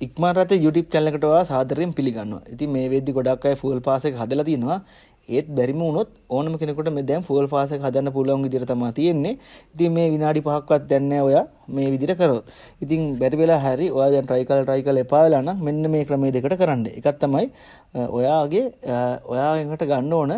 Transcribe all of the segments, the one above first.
ඉක්මන් රටේ YouTube channel එකට ඔයා සාදරයෙන් පිළිගන්නවා. ඉතින් මේ වෙද්දි ගොඩක් අය fuel pass එක හදලා තිනවා. ඒත් බැරිම වුණොත් ඕනම කෙනෙකුට මේ දැන් fuel pass එක හදන්න පුළුවන් විදිහට තමයි තියෙන්නේ. ඉතින් මේ විනාඩි 5ක්වත් දැන් නැහැ ඔයා මේ විදිහට කරොත්. ඉතින් බැරි වෙලා හැරි ඔයා දැන් try කරලා එපා වෙලා නම් මෙන්න මේ ක්‍රමයේ දෙකට කරන්න. එකක් තමයි ඔයා එකට ගන්න ඕන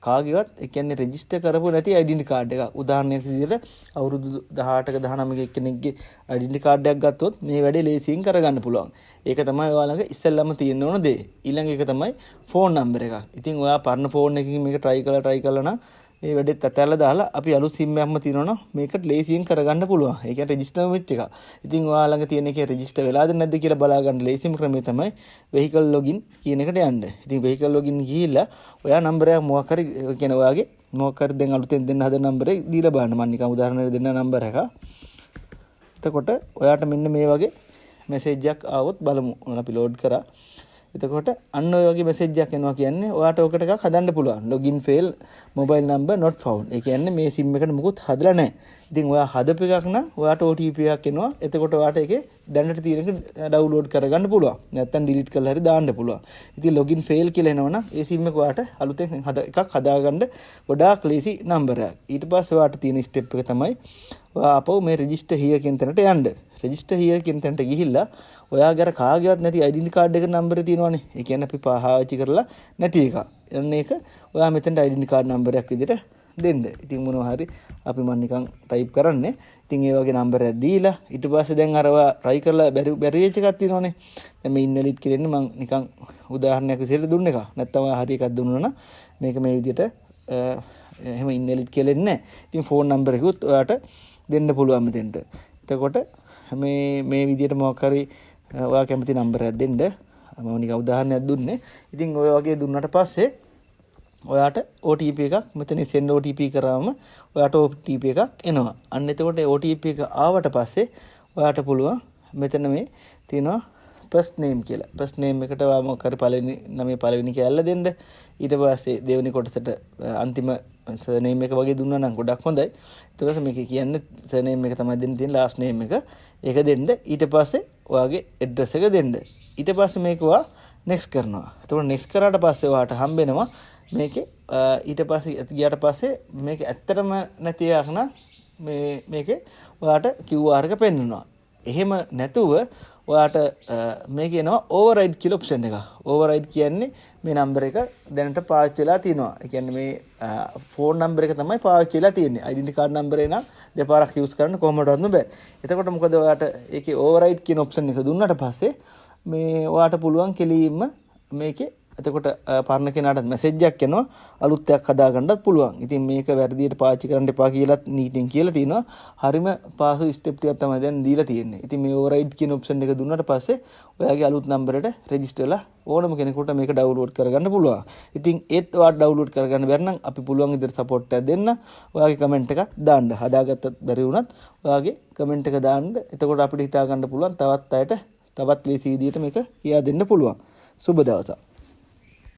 කාගේවත් ඒ කියන්නේ රෙජිස්ටර් කරපු නැති ඩෙන්ටි කාඩ් එකක්. උදාහරණයක් විදිහට අවුරුදු 18ක 19ක කෙනෙක්ගේ ඩෙන්ටි කාඩ් එකක් ගත්තොත් මේ වැඩේ ලේසියෙන් කරගන්න පුළුවන්. ඒක තමයි ඔයාලගේ ඉස්සෙල්ලාම තියෙන්න ඕන දේ. ඊළඟ එක තමයි ෆෝන් නම්බර් එකක්. ඉතින් ඔයා පරණ ෆෝන් එකකින් මේක try කරලා නම් මේ වැඩේත් අතහැරලා දාලා අපි අලුත් SIM එකක්ම තියෙනවා නම් මේකට ලේසියෙන් කරගන්න පුළුවන්. ඒ කියන්නේ රෙජිස්ටර් වෙච්ච එක. ඉතින් ඔයා ළඟ තියෙන එකේ රෙජිස්ටර් වෙලාද නැද්ද කියලා බලා ගන්න ලේසිම ක්‍රමය තමයි vehicle login කියන එකට යන්න. ඉතින් vehicle login ගිහිල්ලා ඔයා නම්බර් එක මොකක් හරි කියන්නේ ඔයාගේ මොකක් හරි දැන් අලුතෙන් දෙන්න හදන නම්බර් එක දීලා බලන්න. මම නිකන් උදාහරණයක් දෙන්න නම්බර් එක. එතකොට ඔයාට මෙන්න මේ වගේ මැසේජ් එකක් ආවොත් බලමු. අපි ලෝඩ් කරා. එතකොට අන්න ඔය වගේ මැසේජ් එකක් එනවා කියන්නේ ඔයාට ඔකට එකක් හදන්න පුළුවන්. login fail mobile number not found. ඒ කියන්නේ මේ SIM එකට මුකුත් හදලා නැහැ. ඉතින් ඔයා හදපු එකක් නම් ඔයාට OTP එකක් එනවා. එතකොට ඔයාට ඒකේ දැනට තියෙන එක ඩවුන්ලෝඩ් කරගන්න පුළුවන්. නැත්නම් delete කරලා හරි දාන්න පුළුවන්. ඉතින් login fail කියලා එනවනම් ඒ SIM එක ඔයාට අලුතෙන් එකක් හදාගන්න ගොඩාක් ලේසි නම්බර් එකක්. ඊට පස්සේ ඔයාට තියෙන ස්ටෙප් එක තමයි ඔයා අපෝ මේ register here කියන තැනට යන්න. register here කියන තැනට ගිහිල්ලා ඔයාගේ අර කාගේවත් නැති ඩෙන්ටි කාඩ් එක නම්බරේ තියෙනවනේ. ඒ කියන්නේ අපි පාවිච්චි කරලා නැති එක. එන්න ඒක ඔයා මෙතෙන්ට ඩෙන්ටි කාඩ් නම්බරයක් විදිහට දෙන්න. ඉතින් මොනවා හරි අපි මම නිකන් ටයිප් කරන්නේ. ඉතින් ඒ වගේ නම්බරයක් දීලා ඊට පස්සේ දැන් අර ඔයා try කරලා බැරි වෙච්ච එකක් තියෙනවනේ. දැන් මේ ඉන්වැලිඩ් කියන්නේ මම නිකන් උදාහරණයක් විදිහට දුන්න එක. නැත්තම් ඔයා හරි එකක් දුන්නා නම් මේක මේ විදිහට එහෙම ඉන්වැලිඩ් කියලා එන්නේ නැහැ. ඉතින් ෆෝන් නම්බර් එකකුත් ඔයාට දෙන්න පුළුවන් මෙතෙන්ට. එතකොට මේ විදිහට මොකක් හරි ඔයා කැමති නම්බරයක් දෙන්න. මම නිකන් උදාහරණයක් දුන්නේ. ඉතින් ඔය වගේ දුන්නාට පස්සේ ඔයාට OTP එකක් මෙතන send OTP කරාම ඔයාට OTP එකක් එනවා. අන්න එතකොට OTP එක ආවට පස්සේ ඔයාට පුළුවන් මෙතන මේ තියෙනවා first name කියලා. first name එකට ඔයා මොකක් හරි පළවෙනි කැලල දෙන්න. ඊට පස්සේ දෙවෙනි කොටසට අන්තිම surname එක වගේ දුන්නා නම් ගොඩක් හොඳයි. ඊට පස්සේ මේක කියන්නේ surname එක තමයි දෙන්න තියෙන last name එක. ඒක දෙන්න. ඊට පස්සේ ඔයාගේ address එක දෙන්න. ඊට පස්සේ මේක ඔයා next කරනවා. එතකොට next කරාට පස්සේ ඔයාට හම්බෙනවා මේකේ ඊට පස්සේ ගියාට පස්සේ මේක ඇත්තටම නැති එකක් නම් මේකේ ඔයාට QR එක පෙන්නනවා. එහෙම නැතුව ඔයාට මේක එනවා override කියලා ඔප්ෂන් එක. override කියන්නේ මේ නම්බර එක දැනට පාවිච්චි වෙලා තියෙනවා. ඒ කියන්නේ මේ ෆෝන් නම්බර එක තමයි පාවිච්චි වෙලා තියෙන්නේ. ඩෙන්ටි කාඩ් නම්බරේ නම් දෙපාරක් යූස් කරන්න කොහොමදවත් බෑ. එතකොට මොකද ඔයාට ඒකේ override කියන ඔප්ෂන් එක දුන්නාට පස්සේ මේ ඔයාට පුළුවන් කෙලින්ම මේකේ එතකොට පරණ කෙනාට මැසේජ් එකක් එනවා අලුත් එකක් හදාගන්නත් පුළුවන්. ඉතින් මේක වැරදියට පාවිච්චි කරන්න එපා කියලා නීතියෙන් කියලා තිනවා. හරිම පාසු ස්ටෙප් ටිකක් තමයි දැන් දීලා තියෙන්නේ. ඉතින් මේ override කියන ඔප්ෂන් එක දුන්නාට පස්සේ ඔයාගේ අලුත් නම්බරයට රෙජිස්ටර් වෙලා ඕනම කෙනෙකුට මේක ඩවුන්ලෝඩ් කරගන්න පුළුවන්. ඉතින් ඒත් ඔයාට ඩවුන්ලෝඩ් කරගන්න බැරි නම් අපි පුළුවන් විදිහට සපෝට් එකක් දෙන්න. ඔයාගේ කමෙන්ට් එකක් දාන්න. හදාගත්තත් බැරි වුණත් ඔයාගේ කමෙන්ට් එක දාන්න. එතකොට අපිට හිතා ගන්න පුළුවන් තවත් අයට තවත් ලේසි විදිහට මේක කියා දෙන්න පුළුවන්. සුබ දවසක්.